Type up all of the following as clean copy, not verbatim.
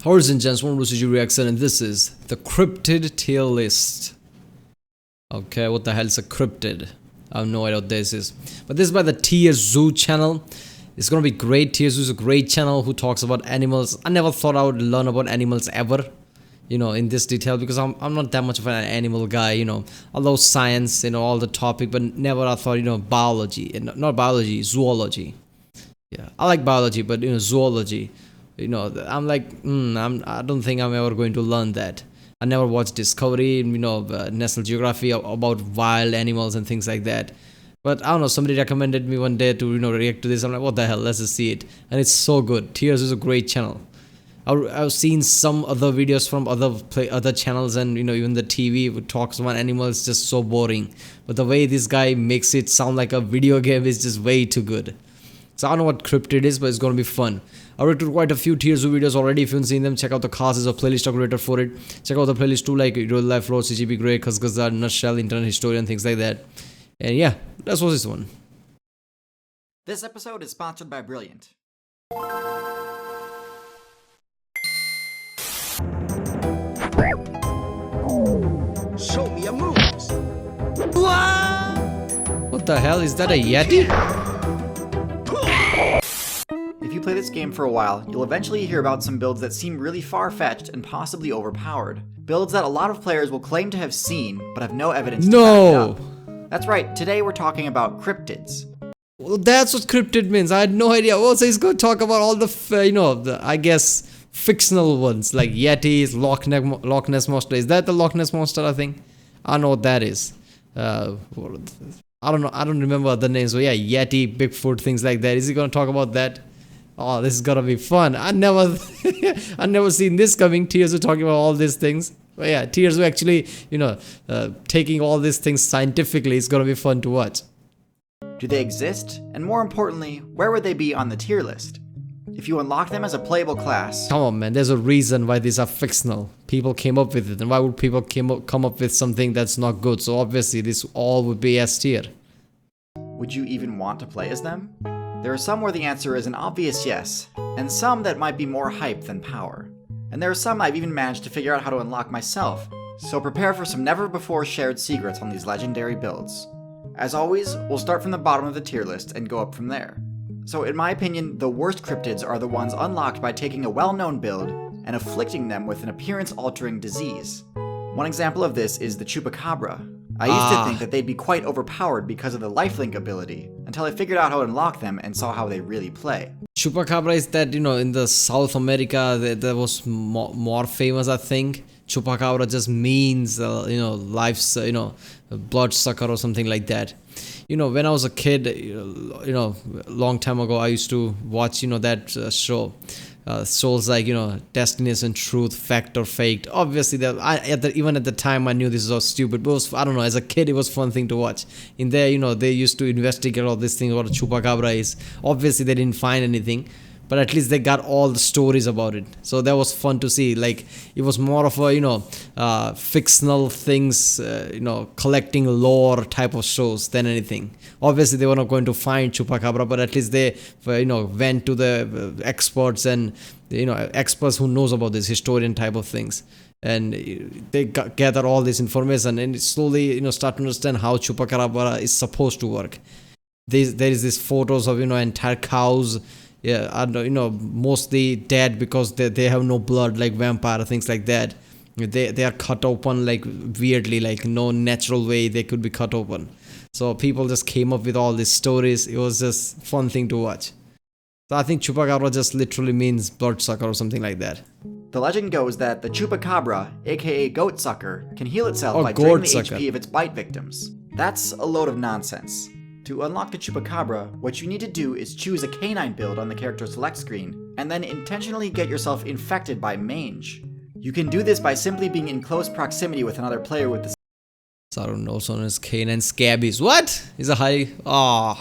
Horrors and Gents, one CG reaction, and this is the Cryptid tier list. Okay, what the hell is a Cryptid? I have no idea what this is. But this is by the TierZoo channel. It's gonna be great. TierZoo is a great channel who talks about animals. I never thought I would learn about animals ever, you know, in this detail, because I'm not that much of an animal guy, you know. I love science, you know, all the topic, but never I thought, you know, biology, and not biology, zoology. Yeah, I like biology, but you know, zoology, you know, I'm like, I don't think I'm ever going to learn that. I never watched Discovery, you know, National Geography about wild animals and things like that. But I don't know, somebody recommended me one day to, you know, react to this. I'm like, what the hell, let's just see it. And it's so good. TierZoo is a great channel. I've seen some other videos from other channels, and you know, even the TV talks about animals, just so boring. But the way this guy makes it sound like a video game is just way too good. So I don't know what Cryptid is, but it's gonna be fun. I read quite a few TierZoo videos already. If you haven't seen them, check out the cast. There's a playlist creator for it. Check out the playlist too, like Real Life Lord, CGP Grey, Khazgazar, Nutshell, Internet Historian, things like that. And yeah, let's watch this one. This episode is sponsored by Brilliant. Show me your moves. What the hell, is that a Yeti? If you play this game for a while, you'll eventually hear about some builds that seem really far-fetched and possibly overpowered. Builds that a lot of players will claim to have seen, but have no evidence to back it up. That's right, today we're talking about cryptids. Well, that's what Cryptid means. I had no idea. Oh, so he's going to talk about all the, you know, I guess, fictional ones, like Yetis, Loch Ness Monster. Is that the Loch Ness Monster, I think? I don't know what that is. I don't know. I don't remember the names. So yeah, Yeti, Bigfoot, things like that. Is he going to talk about that? Oh, this is gonna be fun. I never seen this coming. TierZoo talking about all these things. But yeah, TierZoo actually, you know, taking all these things scientifically. It's gonna be fun to watch. Do they exist? And more importantly, where would they be on the tier list? If you unlock them as a playable class... Come on, man. There's a reason why these are fictional. People came up with it. And why would people come up with something that's not good? So obviously, this all would be S tier. Would you even want to play as them? There are some where the answer is an obvious yes, and some that might be more hype than power. And there are some I've even managed to figure out how to unlock myself, so prepare for some never-before shared secrets on these legendary builds. As always, we'll start from the bottom of the tier list and go up from there. So in my opinion, the worst cryptids are the ones unlocked by taking a well-known build and afflicting them with an appearance-altering disease. One example of this is the Chupacabra. I used to think that they'd be quite overpowered because of the lifelink ability, until I figured out how to unlock them and saw how they really play. Chupacabra is that, you know, in the South America, that was more famous, I think. Chupacabra just means, you know, life's, you know, bloodsucker or something like that. You know, when I was a kid, you know, long time ago, I used to watch, you know, that show. Shows like, you know, Destination Truth, Fact or Faked. Obviously, even at the time, I knew this was stupid. But it was, I don't know, as a kid, it was a fun thing to watch. In there, you know, they used to investigate all these things, what a Chupacabra is. Obviously, they didn't find anything, but at least they got all the stories about it. So that was fun to see. Like, it was more of a, you know, fictional things, you know, collecting lore type of shows than anything. Obviously, they were not going to find Chupacabra, but at least they, you know, went to the experts and, you know, experts who knows about this, historian type of things. And they gather all this information and slowly, you know, start to understand how Chupacabra is supposed to work. There is these photos of, you know, entire cows. Yeah, and you know, mostly dead because they have no blood, like vampire, things like that. They are cut open like weirdly, like no natural way they could be cut open. So people just came up with all these stories. It was just fun thing to watch. So I think Chupacabra just literally means bloodsucker or something like that. The legend goes that the Chupacabra, aka goat sucker, can heal itself by draining the HP of its bite victims. That's a load of nonsense. To unlock the Chupacabra, what you need to do is choose a canine build on the character select screen, and then intentionally get yourself infected by mange. You can do this by simply being in close proximity with another player with the So I don't know, so known as canine scabies. What? Is a high...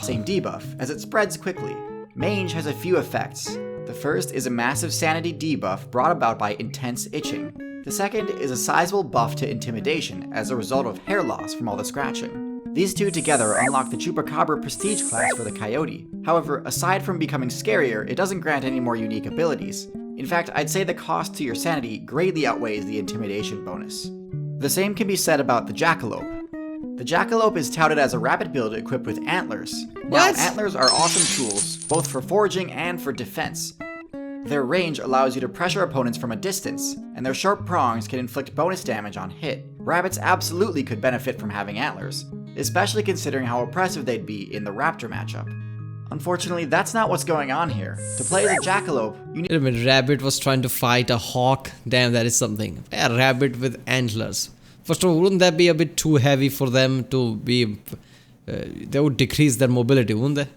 same debuff, as it spreads quickly. Mange has a few effects. The first is a massive sanity debuff brought about by intense itching. The second is a sizable buff to intimidation as a result of hair loss from all the scratching. These two together unlock the Chupacabra prestige class for the Coyote. However, aside from becoming scarier, it doesn't grant any more unique abilities. In fact, I'd say the cost to your sanity greatly outweighs the intimidation bonus. The same can be said about the Jackalope. The Jackalope is touted as a rabbit build equipped with antlers. Now, antlers are awesome tools, both for foraging and for defense. Their range allows you to pressure opponents from a distance, and their sharp prongs can inflict bonus damage on hit. Rabbits absolutely could benefit from having antlers, especially considering how oppressive they'd be in the raptor matchup. Unfortunately, that's not what's going on here. To play as a Jackalope, you need— Wait a minute, rabbit was trying to fight a hawk? Damn, that is something. A rabbit with antlers. First of all, wouldn't that be a bit too heavy for them to be... they would decrease their mobility, wouldn't they?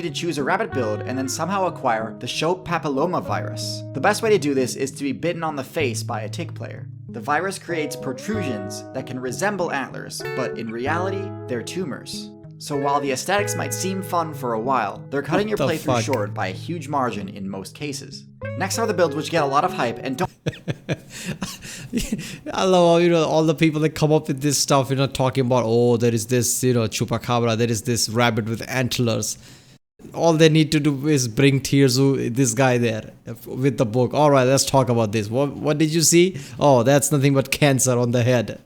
to choose a rabbit build and then somehow acquire the Shope papilloma virus. The best way to do this is to be bitten on the face by a tick player. The virus creates protrusions that can resemble antlers, but in reality, they're tumors. So while the aesthetics might seem fun for a while, they're cutting your playthrough short by a huge margin in most cases. Next are the builds which get a lot of hype and don't— I love, all the people that come up with this stuff, talking about, oh, there is this, chupacabra, there is this rabbit with antlers. All they need to do is bring TierZoo, this guy there, with the book. All right, let's talk about this. What did you see? Oh, that's nothing but cancer on the head.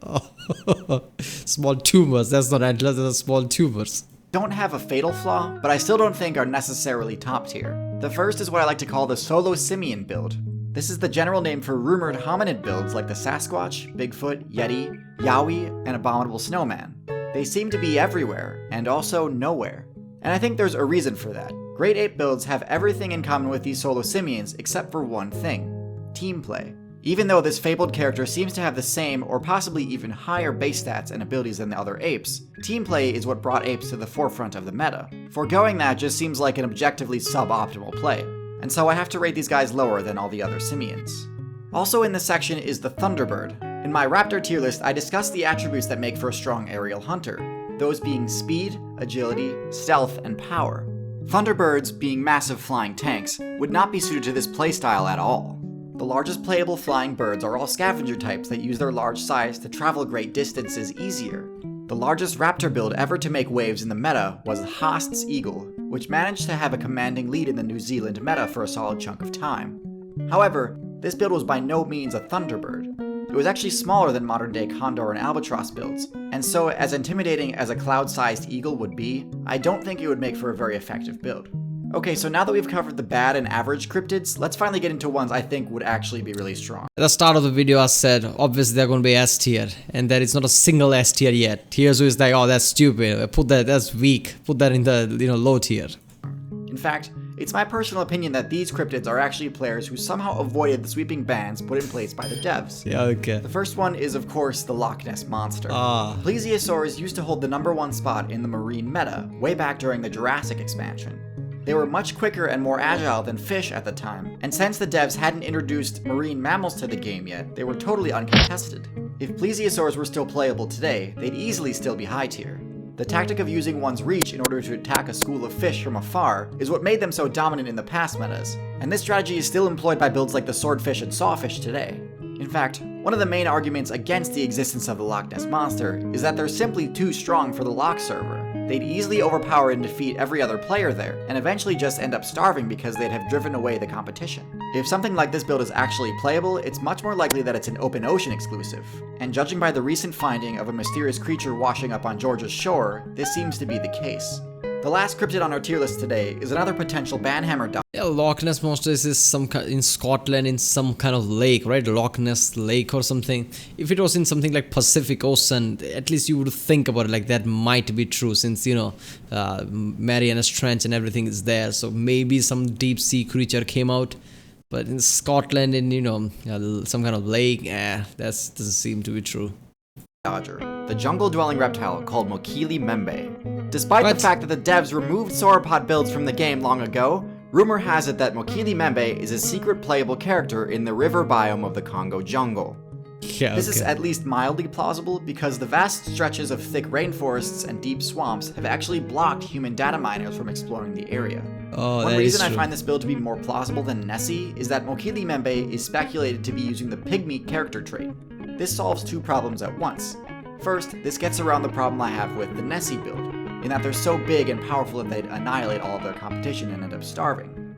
Small tumors. That's not antlers, those are small tumors. Don't have a fatal flaw, but I still don't think are necessarily top tier. The first is what I like to call the solo simian build. This is the general name for rumored hominid builds like the Sasquatch, Bigfoot, Yeti, Yowie, and Abominable Snowman. They seem to be everywhere, and also nowhere. And I think there's a reason for that. Great ape builds have everything in common with these solo simians except for one thing: team play. Even though this fabled character seems to have the same or possibly even higher base stats and abilities than the other apes, team play is what brought apes to the forefront of the meta. Foregoing that just seems like an objectively suboptimal play, and so I have to rate these guys lower than all the other simians. Also in this section is the Thunderbird. In my raptor tier list, I discussed the attributes that make for a strong aerial hunter, those being speed, agility, stealth, and power. Thunderbirds, being massive flying tanks, would not be suited to this playstyle at all. The largest playable flying birds are all scavenger types that use their large size to travel great distances easier. The largest raptor build ever to make waves in the meta was Haast's Eagle, which managed to have a commanding lead in the New Zealand meta for a solid chunk of time. However, this build was by no means a Thunderbird. It was actually smaller than modern-day Condor and Albatross builds, and so as intimidating as a cloud-sized eagle would be, I don't think it would make for a very effective build. Okay, so now that we've covered the bad and average cryptids, let's finally get into ones I think would actually be really strong. At the start of the video I said, obviously they're going to be S tier, and there is not a single S tier yet. TierZoo is like, oh, that's stupid, that's weak, put that in the low tier. In fact, it's my personal opinion that these cryptids are actually players who somehow avoided the sweeping bans put in place by the devs. Yeah, okay. The first one is, of course, the Loch Ness monster. Plesiosaurs used to hold the #1 spot in the marine meta, way back during the Jurassic expansion. They were much quicker and more agile than fish at the time, and since the devs hadn't introduced marine mammals to the game yet, they were totally uncontested. If plesiosaurs were still playable today, they'd easily still be high tier. The tactic of using one's reach in order to attack a school of fish from afar is what made them so dominant in the past metas, and this strategy is still employed by builds like the swordfish and sawfish today. In fact, one of the main arguments against the existence of the Loch Ness monster is that they're simply too strong for the Loch server. They'd easily overpower and defeat every other player there, and eventually just end up starving because they'd have driven away the competition. If something like this build is actually playable, it's much more likely that it's an open ocean exclusive, and judging by the recent finding of a mysterious creature washing up on Georgia's shore, this seems to be the case. The last cryptid on our tier list today is another potential banhammer dog. Yeah, Loch Ness monster is in Scotland in some kind of lake, right? Loch Ness Lake or something. If it was in something like Pacific Ocean, at least you would think about it like that might be true, since Marianas Trench and everything is there. So maybe some deep sea creature came out. But in Scotland, in some kind of lake, that doesn't seem to be true. Dodger, the jungle-dwelling reptile called Mokili Membe. Despite the fact that the devs removed sauropod builds from the game long ago, rumor has it that Mokili Membe is a secret playable character in the river biome of the Congo jungle. Yeah, this is at least mildly plausible because the vast stretches of thick rainforests and deep swamps have actually blocked human data miners from exploring the area. One reason I find this build to be more plausible than Nessie is that Mokili Membe is speculated to be using the pygmy character trait. This solves two problems at once. First, this gets around the problem I have with the Nessie build, in that they're so big and powerful that they'd annihilate all of their competition and end up starving.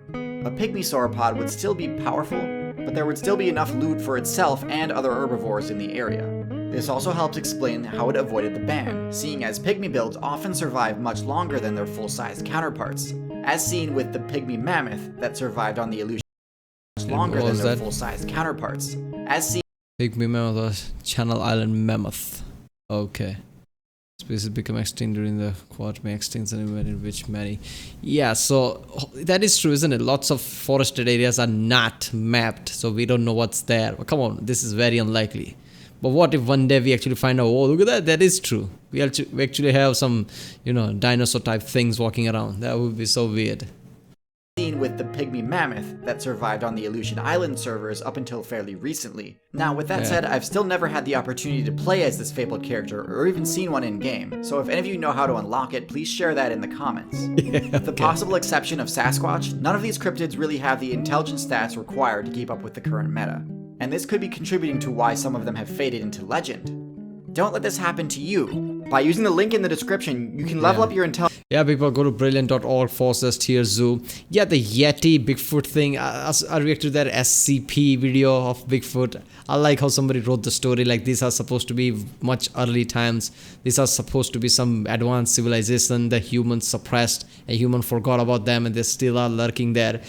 a pygmy sauropod would still be powerful, but there would still be enough loot for itself and other herbivores in the area. This also helps explain how it avoided the ban, seeing as pygmy builds often survive much longer than their full-sized counterparts, as seen with the pygmy mammoth that survived on the illusion much longer than their full-sized counterparts, as seen Pygmy mammoth, Channel Island mammoth. Okay. Species become extinct during the Quaternary extinction event in which many... Yeah, so that is true, isn't it? Lots of forested areas are not mapped, so we don't know what's there. But come on, this is very unlikely. But what if one day we actually find out, oh, look at that, that is true. We actually have some, dinosaur type things walking around. That would be so weird. Seen with the pygmy mammoth that survived on the Aleutian Island servers up until fairly recently. Now, with that said, I've still never had the opportunity to play as this fabled character or even seen one in game, so if any of you know how to unlock it, please share that in the comments. With the possible exception of Sasquatch, none of these cryptids really have the intelligence stats required to keep up with the current meta, and this could be contributing to why some of them have faded into legend. Don't let this happen to you. By using the link in the description, you can level up your intelligence. Yeah, people, go to brilliant.org/TierZoo. Yeah, the Yeti Bigfoot thing. I reacted to that SCP video of Bigfoot. I like how somebody wrote the story like these are supposed to be much early times. These are supposed to be some advanced civilization that humans suppressed and humans forgot about them and they still are lurking there.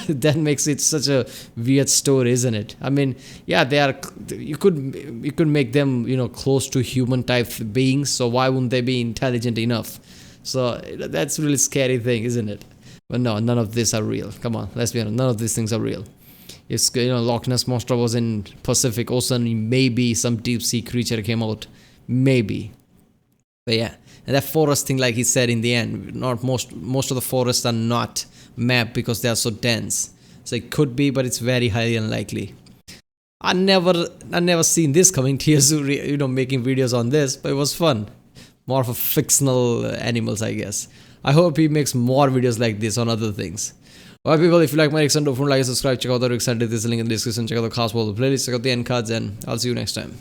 That makes it such a weird story, isn't it? I mean, yeah, they are. You could make them, close to human type beings. So why wouldn't they be intelligent enough? So that's a really scary thing, isn't it? But no, none of this are real. Come on, let's be honest. None of these things are real. If Loch Ness monster was in Pacific Ocean, maybe some deep sea creature came out, maybe. But yeah, and that forest thing, like he said in the end, not most of the forests are not mapped because they are so dense. So it could be, but it's very highly unlikely. I never seen this coming. TierZoo, making videos on this, but it was fun. More of a fictional animals, I guess. I hope he makes more videos like this on other things. Alright, people, if you like my reaction, don't forget to like and subscribe. Check out the reaction. There's a link in the description. Check out the cast wall, the playlist, check out the end cards, and I'll see you next time.